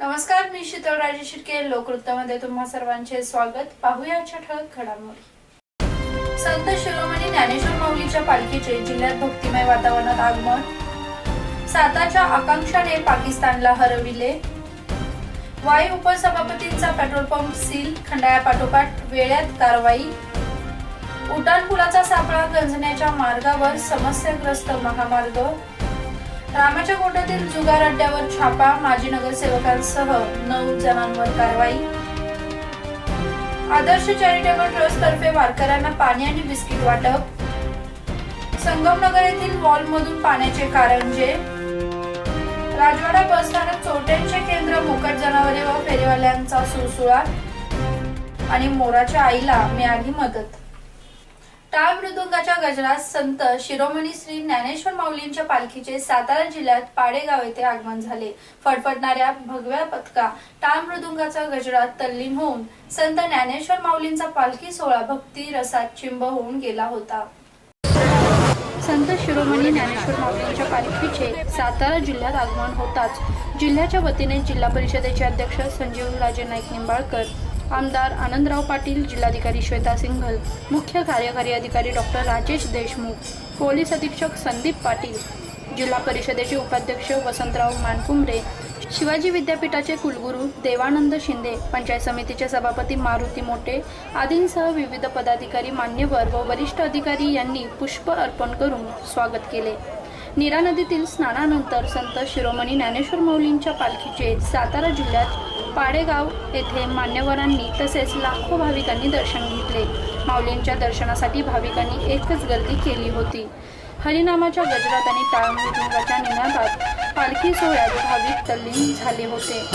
नमस्कार, मी शीतल राजे शिर्के. लोकवृत्तामध्ये तुम्हा सर्वांचे स्वागत. पाहूयाच्या ठळक घडामोडी. संत शिरोमणी ज्ञानेश्वर माऊलीच्या पालखीचे जिल्ह्यात भक्तिमय वातावरणात आगमन. साताच्या आकांक्षाने पाकिस्तानला हरविले. वाई उपसभापतींचा पेट्रोल पंप सील. खंडाळ्यापाठोपाठ वेळात कारवाई. उड्डाणपुलाचा सापळा गंजण्याच्या मार्गावर समस्याग्रस्त महामार्ग. रामाच्या गोट्यातील जुगार अड्ड्यावर छापा. माजी नगरसेवकांसह 9 जणांवर कारवाई. आदर्श चॅरिटेबल ट्रस्ट तर्फे वारकऱ्यांना पाणी आणि बिस्किट वाटप. संगमनगर येथील मॉलमधून पाण्याचे कारंजे. राजवाडा बसस्थानक चोरट्यांचे केंद्र. मोकाट जनावरे व फेरीवाल्यांचा सुळसुळाट. आणि मोराच्या आईला मिळाली मदत. टाळ मृदुंगाच्या गजरात संत शिरोमणी श्री ज्ञानेश्वर माऊलींच्या पालखीचे सातारा जिल्ह्यात पाडेगाव येथे आगमन झाले. फडफडणाऱ्या भगव्या पताका टाळ मृदुंगाचा गजरात तल्लीन होऊन संत ज्ञानेश्वर माऊलींचा पालखी सोहळा भक्ती रसात चिंब होऊन गेला होता. संत शिरोमणी ज्ञानेश्वर माऊलींच्या पालखीचे सातारा जिल्ह्यात आगमन होताच जिल्ह्याच्या वतीने जिल्हा परिषदेचे अध्यक्ष संजीवराजे नाईक निंबाळकर, आमदार आनंदराव पाटील, जिल्हाधिकारी श्वेता सिंघल, मुख्य कार्यकारी अधिकारी डॉक्टर राजेश देशमुख, पोलीस अधीक्षक संदीप पाटील, जिल्हा परिषदेचे उपाध्यक्ष वसंतराव मानकुमरे, शिवाजी विद्यापीठाचे कुलगुरू देवानंद शिंदे, पंचायत समितीचे सभापती मारुती मोटे आदींसह विविध पदाधिकारी, मान्यवर व वरिष्ठ अधिकारी यांनी पुष्प अर्पण करून स्वागत केले. नीरा नदीतील स्नानानंतर संत शिरोमणी ज्ञानेश्वर माऊलींच्या पालखीचे सातारा जिल्ह्यात पाडेगाव येथे मान्यवरांनी तसेच लाखो भाविकांनी दर्शन घेतले. माऊलींच्या दर्शनासाठी भाविकांनी एकच गर्दी केली होती. हरिनामाच्या गजरात आणि टाळ मृदुंगाच्या निनादात पालखी सोहळ्यात भाविक तल्लीन झाले होते.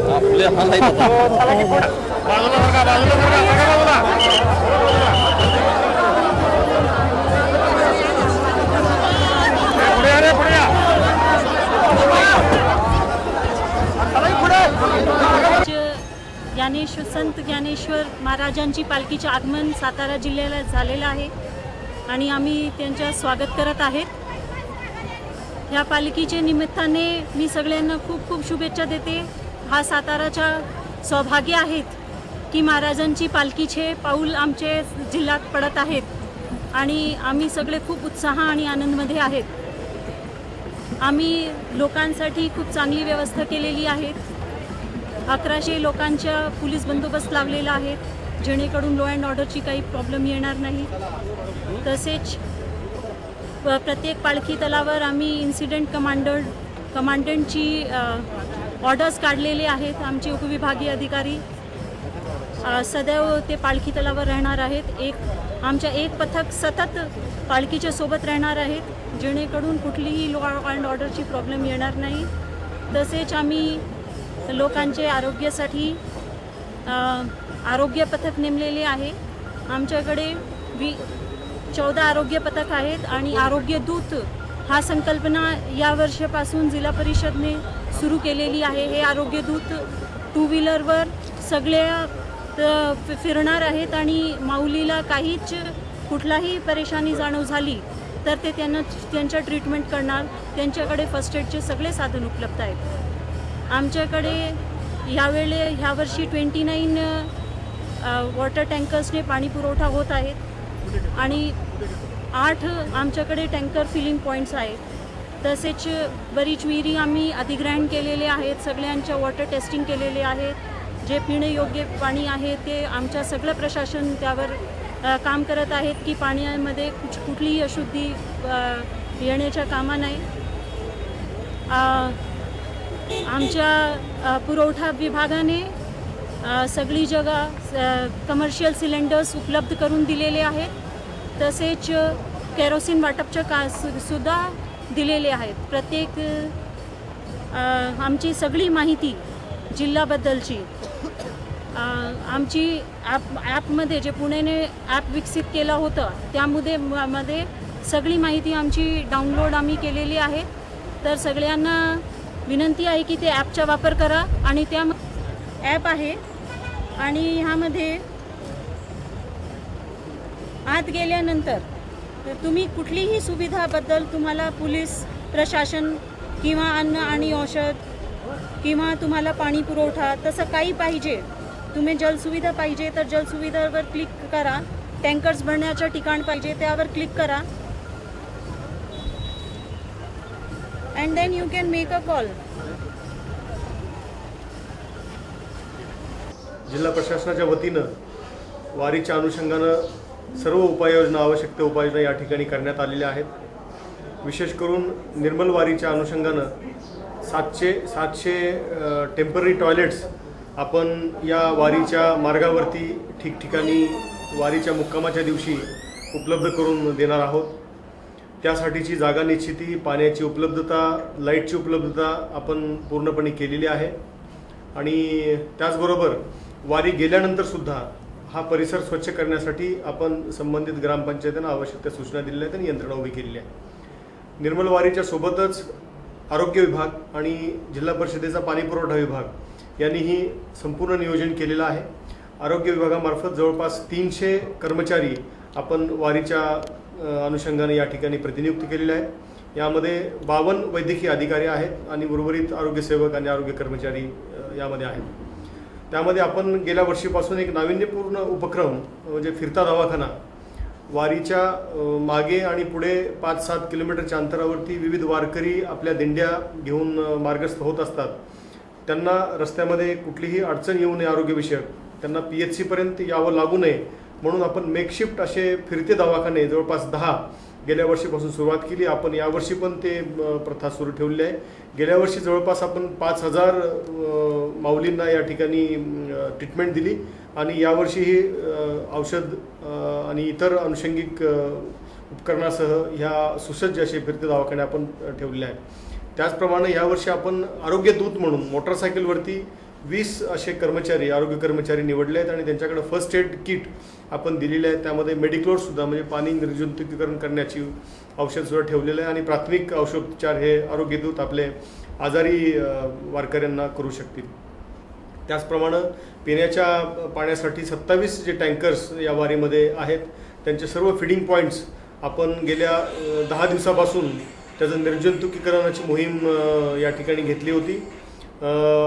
आपले ज्ञानेश्वर संत ज्ञानेश्वर महाराजांची पालखीचे आगमन सातारा जिल्ह्याला झालेलं आहे आणि आम्ही त्यांचं स्वागत करत आहेत. ह्या पालखीच्या निमित्ताने मी सगळ्यांना खूप खूप शुभेच्छा देते. हा साताराचा सौभाग्य आहेत की महाराजांची पालखीचे पाऊल आमचे जिल्ह्यात पडत आहेत आणि आम्ही सगळे खूप उत्साह आणि आनंदमध्ये आहेत. आम्ही लोकांसाठी खूप चांगली व्यवस्था केलेली आहे. 1100 लोकांच्या पोलीस बंदोबस्त लावलेला आहे जेणेकरून लॉ अँड ऑर्डरची काही प्रॉब्लेम येणार नाही. तसेच प्रत्येक पालखी तलावर आम्ही इन्सिडेंट कमांडंटची ऑर्डर्स काढलेले आहेत. आमचे उपविभागीय अधिकारी सदैव ते पालखी तलावर राहणार आहेत. आमच्या एक पथक सतत पालखीच्या सोबत राहणार आहेत जेणेकरून कुठलीही लॉ अँड ऑर्डरची प्रॉब्लेम येणार नाही. तसेच आम्ही लोकांचे आरोग्यासाठी आरोग्य पथक नेमलेले आहे. आमच्याकडे 14 आरोग्य पथक आहेत आणि आरोग्य दूत हा संकल्पना या वर्षापासून जिल्हा परिषदने सुरू केलेली आहे. हे आरोग्य दूत 2 व्हीलरवर सगळ्या फिरणार आहेत आणि माऊलीला काहीच कुठलाही परेशानी जाणव झाली तर ते त्यांच्या ट्रीटमेंट करणार. त्यांच्याकडे फर्स्ट एडचे सगळे साधन उपलब्ध आहेत. आमच्याकडे ह्या वर्षी 29 वॉटर टँकर्सने पाणी पुरवठा होत आहेत आणि 8 आमच्याकडे टँकर फिलिंग पॉईंट्स आहेत. तसेच बरीच विहिरी आम्ही अधिग्रहण केलेले आहेत. सगळ्यांच्या वॉटर टेस्टिंग केलेले आहेत. जे पिण्यायोग्य पाणी आहे ते आमच्या सगळं प्रशासन त्यावर काम करत आहेत की पाण्यामध्ये कुठलीही अशुद्धी येण्याच्या कामा नाही. आमच्या पुरवठा विभागाने सगळी जगह कमर्शियल सिलेंडर्स उपलब्ध करून दिलेले आहेत. तसेच केरोसिन वाटपच्या सुद्धा दिलेले आहेत. प्रत्येक आमची सगळी माहिती जिल्ह्याबद्दलची आमची ॲपमध्ये जे पुणेने ॲप विकसित केलं होतं त्यामध्ये सगळी माहिती आमची डाउनलोड आम्ही केलेली आहे. तर सगळ्यांना विनंती आहे की ते ॲपचा वापर करा आणि त्या ॲप आहे आणि ह्यामध्ये आत गेल्यानंतर तुम्ही कुठलीही सुविधाबद्दल तुम्हाला पोलीस प्रशासन किंवा अन्न आणि औषध किंवा तुम्हाला पाणी पुरवठा तसं काही पाहिजे, तुम्ही जलसुविधा पाहिजे तर जलसुविधावर क्लिक करा, टँकर्स भरण्याचं ठिकाण पाहिजे त्यावर क्लिक करा and then you can make a call. जिल्हा प्रशासनाच्या वतीनं वारीच्या अनुषंगानं सर्व उपाययोजना, आवश्यक त्या उपाययोजना या ठिकाणी करण्यात आलेल्या आहेत. विशेष करून निर्मल वारीच्या अनुषंगानं 700 टेम्पररी टॉयलेट्स आपण या वारीच्या मार्गावरती ठिकठिकाणी वारीच्या मुक्कामाच्या दिवशी उपलब्ध करून देणार आहोत. त्यासाठीची जागा निश्चिती, पाण्याची उपलब्धता, लाईटची उपलब्धता आपण पूर्णपणे केलेली आहे. आणि त्याचबरोबर वारी गेल्यानंतरसुद्धा हा परिसर स्वच्छ करण्यासाठी आपण संबंधित ग्रामपंचायतींना आवश्यक त्या सूचना दिलेल्या आहेत आणि यंत्रणा उभी केलेली आहे. निर्मल वारीच्या सोबतच आरोग्य विभाग आणि जिल्हा परिषदेचा पाणीपुरवठा विभाग यांनीही संपूर्ण नियोजन केलेलं आहे. आरोग्य विभागामार्फत जवळपास 300 कर्मचारी आपण वारीच्या अनुषंगाने या ठिकाणी प्रतिनियुक्त केलेले आहेत. यामध्ये 52 वैद्यकीय अधिकारी आहेत आणि उर्वरित आरोग्यसेवक आणि आरोग्य कर्मचारी यामध्ये आहेत. त्यामध्ये आपण गेल्या वर्षीपासून एक नाविन्यपूर्ण उपक्रम म्हणजे फिरता दवाखाना, वारीच्या मागे आणि पुढे 5-7 किलोमीटरच्या अंतरावरती विविध वारकरी आपल्या दिंड्या घेऊन मार्गस्थ होत असतात. त्यांना रस्त्यामध्ये कुठलीही अडचण येऊ नये आरोग्यविषयक, त्यांना PHCपर्यंत यावं लागू नये म्हणून आपण मेकशिफ्ट असे फिरते दवाखाने जवळपास 10 गेल्या वर्षीपासून सुरुवात केली. आपण यावर्षी पण ते प्रथा सुरू ठेवली आहे. गेल्या वर्षी जवळपास आपण 5000 माऊलींना या ठिकाणी ट्रीटमेंट दिली आणि यावर्षीही औषध आणि इतर अनुषंगिक उपकरणासह ह्या सुसज्ज असे फिरते दवाखाने आपण ठेवलेले आहेत. त्याचप्रमाणे यावर्षी आपण आरोग्य दूत म्हणून मोटरसायकलवरती 20 असे कर्मचारी, आरोग्य कर्मचारी निवडले आहेत आणि त्यांच्याकडे फर्स्ट एड किट आपण दिलेले आहे. त्यामध्ये मेडिक्लोरसुद्धा म्हणजे पाणी निर्जंतुकीकरण करण्याची औषधसुद्धा ठेवलेलं आहे आणि प्राथमिक औषधोपचार हे आरोग्य दूत आपले आजारी वारकऱ्यांना करू शकतील. त्याचप्रमाणे पिण्याच्या पाण्यासाठी 27 जे टँकर्स या वारीमध्ये आहेत त्यांचे सर्व फिडिंग पॉईंट्स आपण गेल्या 10 दिवसापासून त्याचं निर्जंतुकीकरणाची मोहीम या ठिकाणी घेतली होती.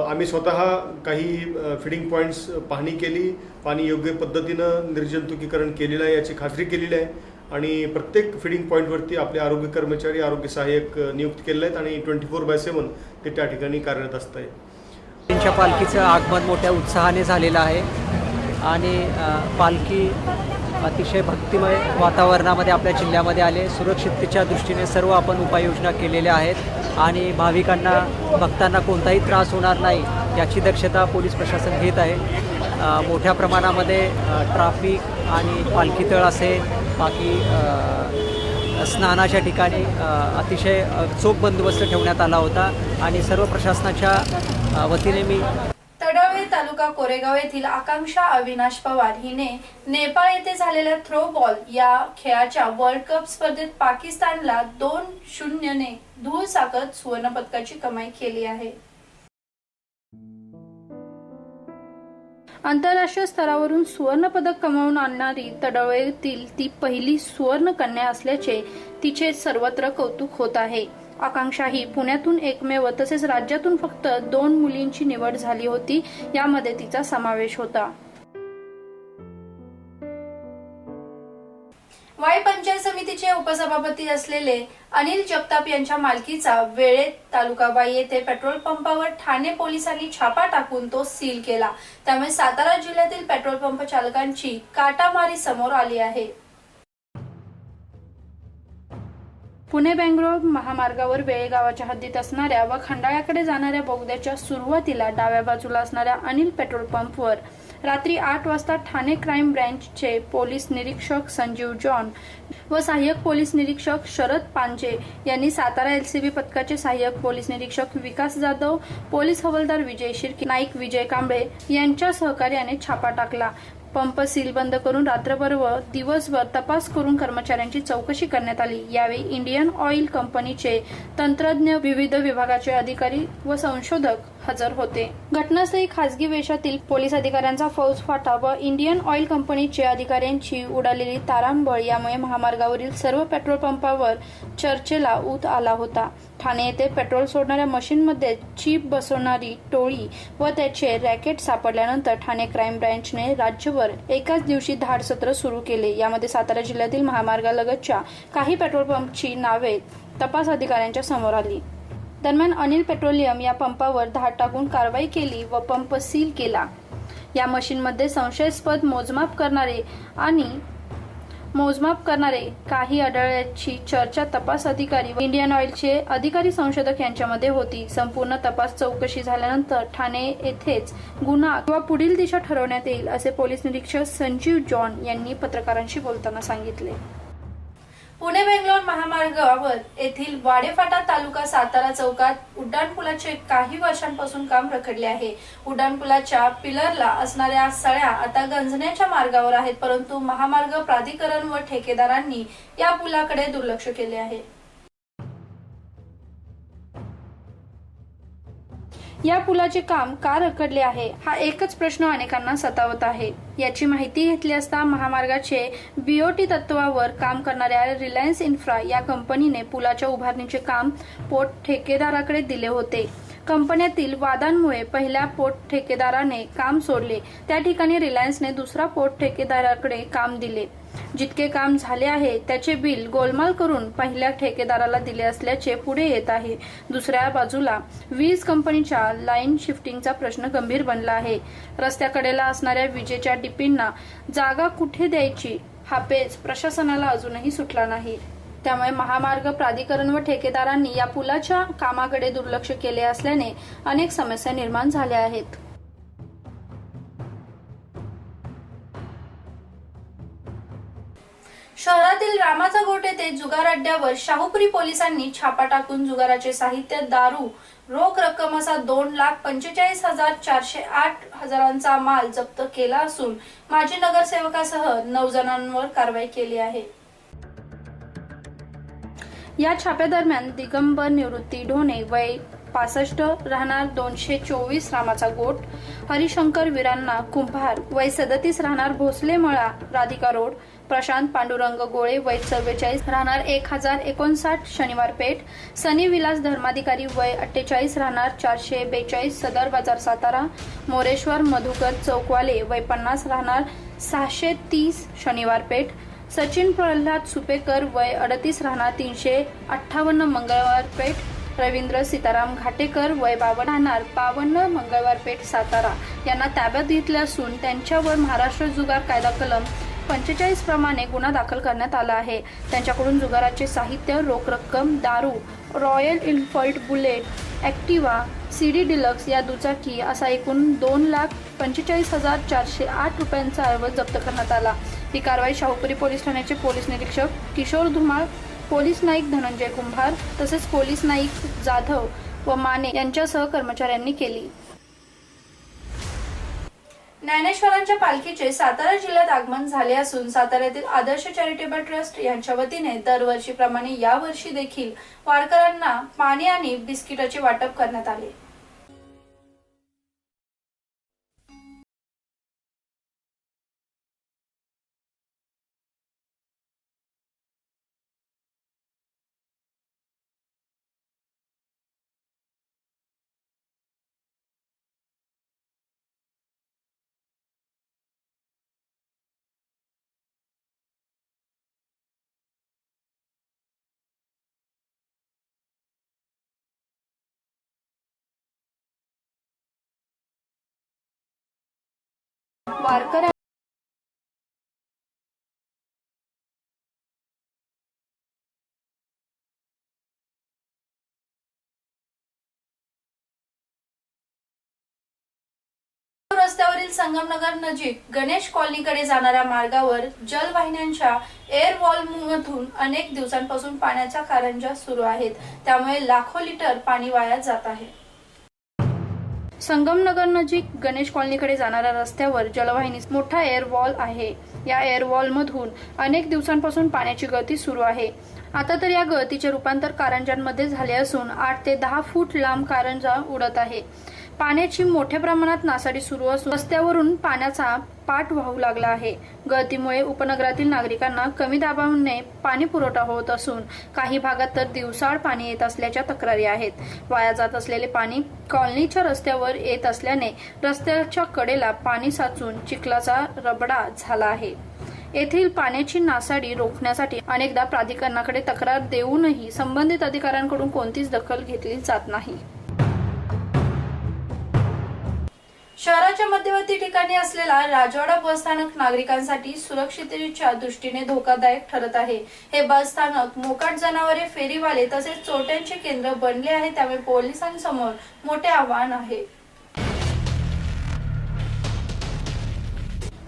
आम्ही स्वतः काही फिडिंग पॉईंट्स पाहणी केली, पाणी योग्य पद्धतीनं निर्जंतुकीकरण केलेलं आहे याची खात्री केलेली आहे आणि प्रत्येक फिडिंग पॉईंटवरती आपले आरोग्य कर्मचारी, आरोग्य सहाय्यक नियुक्त केले आहेत आणि 24/7 ते त्या ठिकाणी कार्यरत असत आहे. त्यांच्या पालखीचं आगमन मोठ्या उत्साहाने झालेलं आहे आणि पालखी अतिशय भक्तिमय वातावरणामध्ये आपल्या जिल्ह्यामध्ये आले. सुरक्षिततेच्या दृष्टीने सर्व आपण उपाययोजना केलेल्या आहेत आणि भाविकांना, भक्तांना कोणताही त्रास होणार नाही याची दक्षता पोलीस प्रशासन घेत आहे. मोठ्या प्रमाणामध्ये ट्रॅफिक आणि पालखी तळ असेल, बाकी स्नानाच्या ठिकाणी अतिशय चोख बंदोबस्त ठेवण्यात आला होता आणि सर्व प्रशासनाच्या वतीने मी तडवळे तालुका कोरेगाव येथील आकांक्षा अविनाश पवार हिने नेपाळ येथे झालेल्या थ्रो बॉल या खेळाच्या वर्ल्ड कप स्पर्धेत पाकिस्तानला 2-0 ने धूळ साकत सुवर्ण पदकाची कमाई केली आहे. आंतरराष्ट्रीय स्तरावरून सुवर्ण पदक कमावून आणणारी तडवळेतील ती पहिली सुवर्ण कन्या असल्याचे तिचे सर्वत्र कौतुक होत आहे. आकांक्षा ही पुण्यातून एकमेव तसेच राज्यातून फक्त 2 मुलींची निवड झाली होती, यामध्ये तिचा समावेश होता. वाई पंचायत समितीचे उपसभापती असलेले अनिल जगताप यांच्या मालकीचा वेळेत तालुका वाई येथे पेट्रोल पंपावर ठाणे पोलिसांनी छापा टाकून तो सील केला. त्यामुळे सातारा जिल्ह्यातील पेट्रोल पंप चालकांची काटामारी समोर आली आहे. पुणे बेंगलोर महामार्गावर वेळे गावाच्या हद्दीत असणाऱ्या व खंडाळ्याकडे जाणाऱ्या बोगद्याच्या सुरुवातीला डाव्या बाजूला असणाऱ्या अनिल पेट्रोल पंपवर रात्री 8 वाजता ठाणे क्राईम ब्रँचचे पोलीस निरीक्षक संजीव जॉन व सहाय्यक पोलीस निरीक्षक शरद पांजे यांनी सातारा LCB पथकाचे सहाय्यक पोलीस निरीक्षक विकास जाधव, पोलीस हवालदार विजय शिर्के, नाईक विजय कांबळे यांच्या सहकार्याने छापा टाकला. पंप सील बंद करून रात्रभर व दिवसभर तपास करून कर्मचाऱ्यांची चौकशी करण्यात आली। यावेळी इंडियन ऑइल कंपनीचे तंत्रज्ञ, विविध विभागाचे अधिकारी व संशोधक हजर होते। घटनास्थळी खासगी वेशातील पोलीस अधिकाऱ्यांचा फौजफाटा व इंडियन ऑइल कंपनीचे अधिकाऱ्यांची उडालेली तारांबळ यामुळे महामार्गावरील सर्व पेट्रोल पंपावर चर्चेला ऊत आला होता। ठाणे येथे पेट्रोल सोडणाऱ्या मशीनमध्ये चिप बसवणारी टोळी व त्याचे रॅकेट सापडल्यानंतर ठाणे क्राईम ब्रँचने राज्यभर एकाच दिवशी धाड सत्र सुरू केले। यामध्ये सातारा जिल्ह्यातील महामार्गालगतच्या काही पेट्रोल पंपची नावे तपास अधिकाऱ्यांच्या समोर आली। दरम्यान अनिल पेट्रोलियम या पंपावर धाड टाकून कारवाई केली व पंप सील केला। या मशीनमध्ये संशयास्पद मोजमाप करणारे काही आढळल्याची चर्चा तपास अधिकारी व इंडियन ऑइलचे अधिकारी संशोधक यांच्यामध्ये होती। संपूर्ण तपास चौकशी झाल्यानंतर ठाणे येथेच गुन्हा किंवा पुढील दिशा ठरवण्यात येईल असे पोलीस निरीक्षक संजीव जॉन यांनी पत्रकारांशी बोलताना सांगितले। पुणे बेंगलोर महामार्गावर येथील वाडेफाटा तालुका सातारा चौकात उड्डाणपुलाचे काही वर्षांपासून काम रखडले आहे। उड्डाणपुलाच्या पिलरला असणाऱ्या सळ्या आता गंजण्याच्या मार्गावर आहेत, परंतु महामार्ग प्राधिकरण व ठेकेदारांनी या पुलाकडे दुर्लक्ष केले आहे। या पुलाचे काम का रखडले आहे हा एकच प्रश्न अनेकांना सतावत आहे। याची माहिती घेतली असता महामार्गाचे बीओटी तत्वावर काम करणाऱ्या रिलायन्स इन्फ्रा या कंपनीने पुलाच्या उभारणीचे काम पोट ठेकेदाराकडे दिले होते। कंपन्यातील वादांमुळे पहिल्या पोट ठेकेदाराने काम सोडले, त्या ठिकाणी रिलायन्सने दुसरा पोट ठेकेदाराकडे काम दिले। जितके काम झाले आहे त्याचे बिल गोलमाल करून पहिल्या ठेकेदाराला दिले असल्याचे पुढे येत आहे। दुसऱ्या बाजूला वीज कंपनीच्या लाईन शिफ्टिंगचा प्रश्न गंभीर बनला आहे। रस्त्याकडेला असणाऱ्या विजेच्या डिपींना जागा कुठे द्यायची हा पेच प्रशासनाला अजूनही सुटला नाही। त्यामुळे महामार्ग प्राधिकरण व ठेकेदारांनी या पुलाच्या कामाकडे दुर्लक्ष केले असल्याने अनेक समस्या निर्माण झाल्या आहेत। शहरातील रामाचा गोट येथे जुगार अड्ड्यावर शाहूपुरी पोलिसांनी छापा टाकून जुगाराचे साहित्य, दारू, रोख रक्कम असा 2,45,408 माल जप्त केला असून माजी नगरसेवकासह 9 जणांवर कारवाई केली आहे। या छाप्यादरम्यान दिगंबर निवृत्ती ढोणे वय 65 राहणार 224 रामाचा गोट, हरिशंकर विरांना कुंभार वय 37 राहणार भोसले मळा राधिका रोड, प्रशांत पांडुरंग गोळे वय 44 राहणार 1059 शनिवार पेठ, सनी विलास धर्माधिकारी वय 48 राहणार 442 सदर बाजार सातारा, मोरेश्वर मधुकर चौकवाले वय 50 राहणार 630 शनिवार पेठ, सचिन प्रल्हाद सुपेकर वय 38 राहणार 358 मंगळवार पेठ, रवींद्र सीताराम घाटेकर वय 52 राहणार 52 मंगळवार पेठ सातारा यांना ताब्यात घेतले असून त्यांच्यावर महाराष्ट्र जुगार कायदा कलम 45 प्रमाणे गुन्हा दाखल करण्यात आला आहे। त्यांच्याकडून जुगाराचे साहित्य, रोख रक्कम, दारू, royal Enfield bullet, Activa, CD deluxe या दुचाकी असा एकूण 2,45,408 रुपयांचा ऐवज जप्त करण्यात आला। ही कारवाई शाहूपुरी पोलीस ठाण्याचे पोलीस निरीक्षक किशोर धुमाळ, पोलीस नाईक धनंजय कुंभार तसेच पोलीस नाईक जाधव व माने यांच्यासह कर्मचाऱ्यांनी केली। ज्ञानेश्वरांच्या पालखीचे सातारा जिल्ह्यात आगमन झाले असून साताऱ्यातील आदर्श चॅरिटेबल ट्रस्ट यांच्या वतीने दरवर्षीप्रमाणे यावर्षी देखील वारकऱ्यांना पाणी आणि बिस्किटाचे वाटप करण्यात आले। वारकऱ्या रस्त्यावरील संगमनगर नजीक गणेश कॉलनीकडे जाणाऱ्या मार्गावर जलवाहिन्यांच्या एअर वॉल्वमधून अनेक दिवसांपासून पाण्याच्या कारंज्या सुरू आहेत, त्यामुळे लाखो लिटर पाणी वाया जात आहे। संगमनगर नजीक गणेश कॉलनीकडे जाणाऱ्या रस्त्यावर जलवाहिनी मोठा एअर वॉल आहे. या एअर वॉल मधून अनेक दिवसांपासून पाण्याची गळती सुरू आहे. आता तर या गळतीचे रूपांतर कारंजांमध्ये झाले असून 8 ते 10 फूट लांब कारंजा उडत आहे. पाण्याची मोठ्या प्रमाणात नासाडी सुरू असून रस्त्यावरून पाण्याचा पाठ वाहू लागला आहे. गळतीमुळे उपनगरातील नागरिकांना कमी दाबाने पाणी पुरवठा होत असून काही भागात तर दिवसाआड पाणी येत असल्याच्या तक्रारी आहेत. वाया जात असलेले पाणी कॉलनीच्या रस्त्यावर येत असल्याने रस्त्याच्या कडेला पाणी साचून चिखलाचा रबडा झाला आहे. येथील पाण्याची नासाडी रोखण्यासाठी अनेकदा प्राधिकरणाकडे तक्रार देऊनही संबंधित अधिकाऱ्यांकडून कोणतीच दखल घेतली जात नाही. शहराच्या मध्यवर्ती ठिकाणी असलेला राजवाडा बसस्थानक नागरिकांसाठी सुरक्षिततेच्या दृष्टीने धोकादायक ठरत आहे. हे बसस्थानक मोकाट जनावरे, फेरीवाले तसेच चोरट्यांचे केंद्र बनले आहे. त्यामुळे पोलिसांसमोर मोठे आव्हान आहे.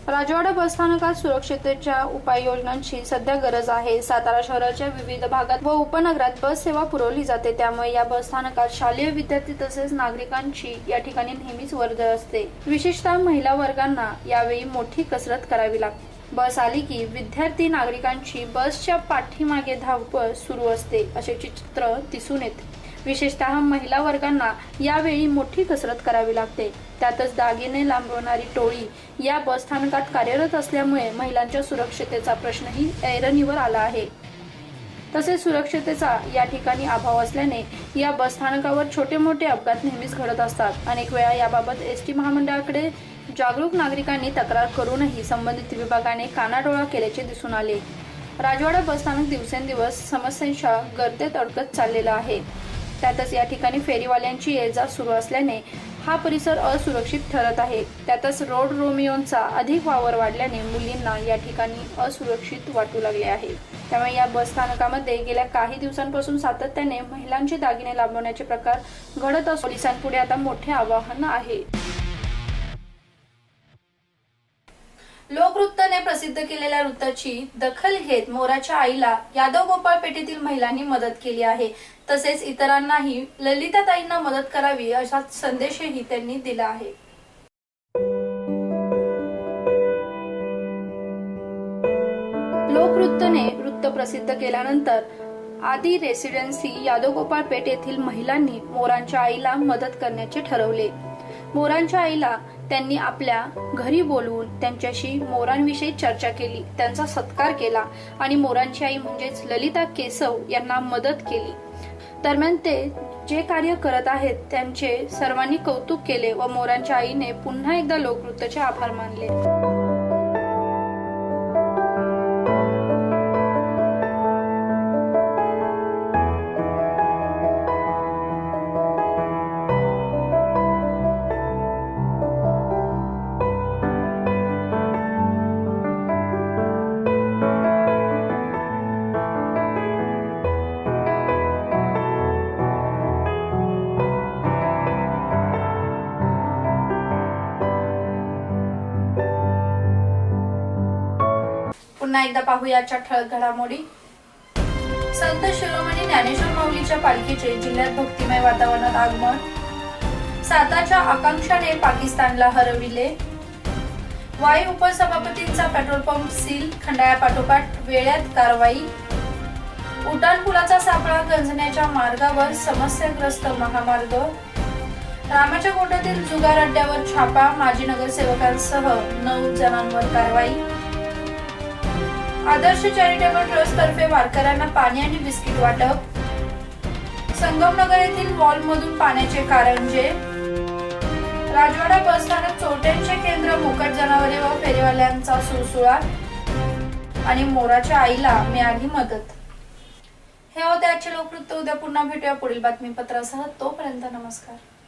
राजवाडा बसस्थानकात सुरक्षिततेच्या उपाययोजनांची सध्या गरज आहे. सातारा शहराच्या विविध भागात व उपनगरात बस सेवा पुरवली जाते. त्यामुळे या बसस्थानकात शालेय विद्यार्थी तसेच नागरिकांची या ठिकाणी नेहमीच वर्दळ असते. विशेषतः महिला वर्गांना यावेळी मोठी कसरत करावी लागते. बस आली की विद्यार्थी नागरिकांची बसच्या पाठीमागे धावपळ सुरू असते असे चित्र दिसून येते. विशेषतः महिला वर्गांना यावेळी मोठी कसरत करावी लागते. त्यातच दागिने लांबवणारी टोळी या बसस्थानकात कार्यरत असल्यामुळे महिलांच्या सुरक्षिततेचा प्रश्नही ऐरणीवर आला आहे. तसेच सुरक्षिततेचा या ठिकाणी अभाव असल्याने या बसस्थानकावर छोटे मोठे अपघात नेहमीच घडत असतात. अनेक वेळा याबाबत एसटी महामंडळाकडे जागरूक नागरिकांनी तक्रार करूनही संबंधित विभागाने कानाडोळा केल्याचे दिसून आले. राजवाडा बसस्थानक दिवसेंदिवस समस्यांच्या गर्तेत अडकत चाललेला आहे. त्यातच या ठिकाणी फेरीवाल्यांची ये-जा सुरू असल्याने हा परिसर असुरक्षित ठरत आहे. त्यातच रोड रोमियोंचा अधिक वावर वाढल्याने मुलींना या ठिकाणी असुरक्षित वाटू लागले आहे. त्यामुळे या बसस्थानकामध्ये गेल्या काही दिवसांपासून सातत्याने महिलांचे दागिने लांबवण्याचे प्रकार घडत असून पोलिसांपुढे आता मोठे आव्हान आहे. लोकवृत्तने प्रसिद्ध केलेल्या वृत्ताची दखल घेत मोराच्या आईला यादव गोपाळ पेठेतील महिलांनी मदत केली आहे. तसेच इतरांनाही ललिताताईंना मदत करावी असा संदेशही त्यांनी दिला आहे. लोकवृत्तने वृत्त प्रसिद्ध केल्यानंतर आदी रेसिडेन्सी यादव गोपाळ पेठ येथील महिलांनी मोरांच्या आईला मदत करण्याचे ठरवले. मोरांच्या आईला त्यांनी आपल्या घरी बोलवून त्यांच्याशी मोरांविषयी चर्चा केली, त्यांचा सत्कार केला आणि मोरांची आई म्हणजेच ललिता केसव यांना मदत केली. दरम्यान ते जे कार्य करत आहेत त्यांचे सर्वांनी कौतुक केले व मोरांच्या आईने पुन्हा एकदा लोकवृत्तचे आभार मानले. पुन्हा एकदा पाहूया आजच्या ठळक घडामोडी. संत शिरोमणी ज्ञानेश्वर माऊलीच्या पालखीचे जिल्ह्यात भक्तिमय वातावरणात आगमन. साताच्या आकांक्षाने पाकिस्तानला हरविले. वाई उपसभापतींचा पेट्रोल पंप सील, खंडाळ्यापाठोपाठ वेळात कारवाई. उड्डाणपुलाचा सापळा गंजण्याच्या मार्गावर समस्याग्रस्त महामार्ग. रामाच्या गोठ्यातील जुगार अड्ड्यावर छापा, माजी नगरसेवकांसह 9 जणांवर कारवाई. आदर्श चॅरिटेबल ट्रस्ट तर्फे वारकऱ्यांना पाणी आणि बिस्किट वाटप. संगमनगर येथील वॉलमधून पाण्याचे कारंजे. राजवाडा बसस्थानक चोरट्यांचे केंद्र, मोकाट जनावरे व फेरीवाल्यांचा सुळसुळाट आणि मोराच्या आईला मिळाली मदत. हे होते आजचे लोकवृत्त. उद्या पुन्हा भेटूया पुढील बातमीपत्रासह. तोपर्यंत नमस्कार.